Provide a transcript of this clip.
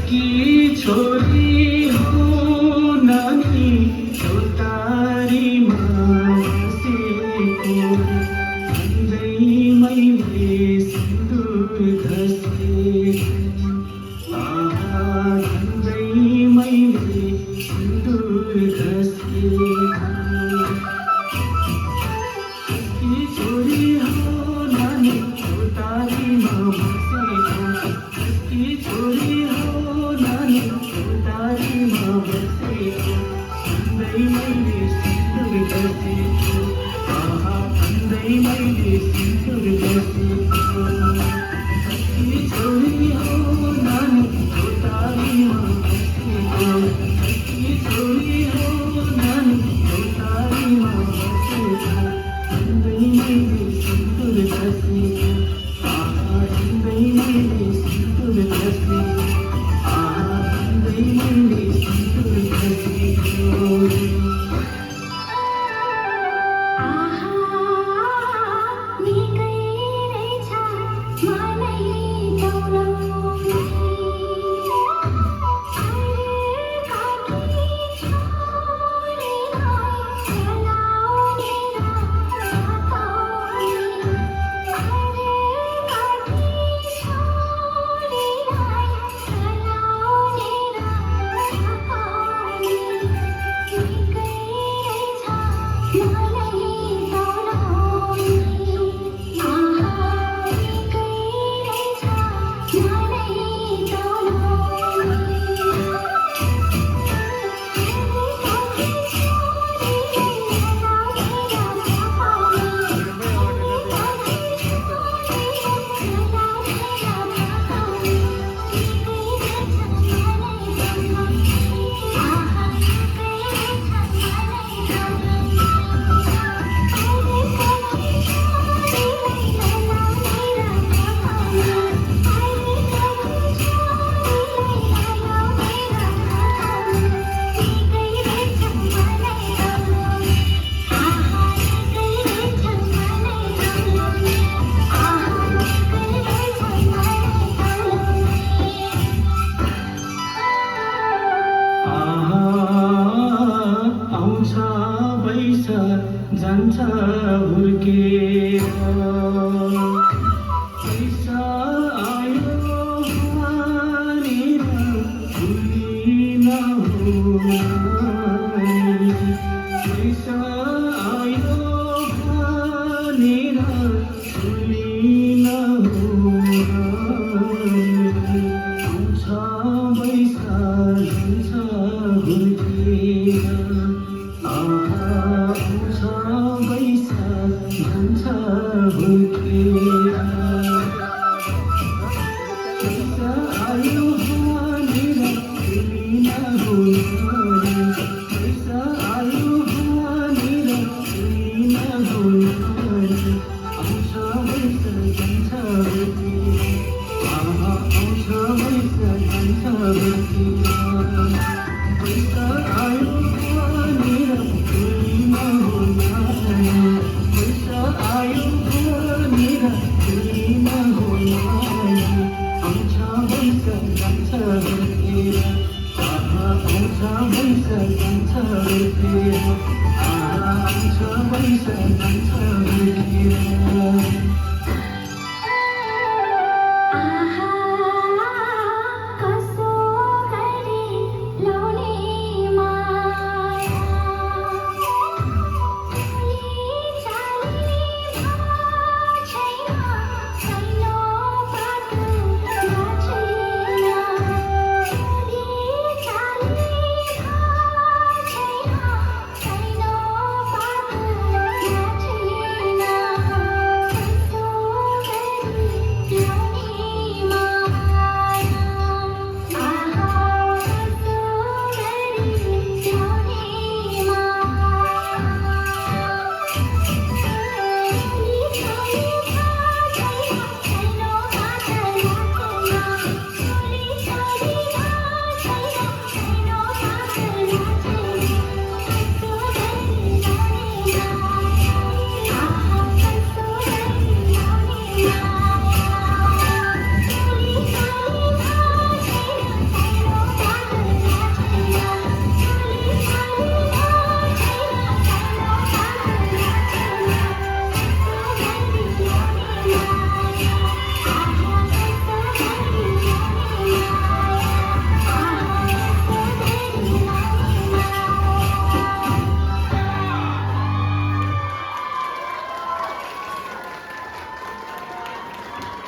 की छोरी हो नानी चौतारीमा बसेको भन्दै मैले सिन्दुर घसे भन्दै मैले सिन्दुर घसे की छोरी हो नानी चौतारीमा बसेको की छोरी हो नानी चौतारीमा बसेको भन्दै मैले सिन्दुर घसेको भन्दै मैले सिन्दुर घसेको की छोरी हो नानी चौतारीमा बसेको की छोरी हो नानी चौतारीमा बसेको भन्दै मैले सिन्दुर घसेको भन्दै मैले सिन्दुर घसेको भन्दै मैले सिन्दुर घसेको आउँछ बैशाख जान्छ हुर्केर पैसा आयो भनेर भुलिन हो पैसा आयो भनेर भुलिन हो आउँछ बैशाख जान्छ हुर्केर आउँछ बैशाख जान्छ हुर्केर पैसा आयो भनेर भुलिन हो पैसा आयो भनेर भुलिन हो आउँछ बैशाख जान्छ हुर्केर आउँछ बैशाख जान्छ हुर्केर पैसा आयो भनेर भुलिन हो पैसा आयो भनेर भुलिन हो आउँछ बैशाख जान्छ हुर्केर आउँछ बैशाख जान्छ हुर्केर आउँछ बैशाख जान्छ हुर्केर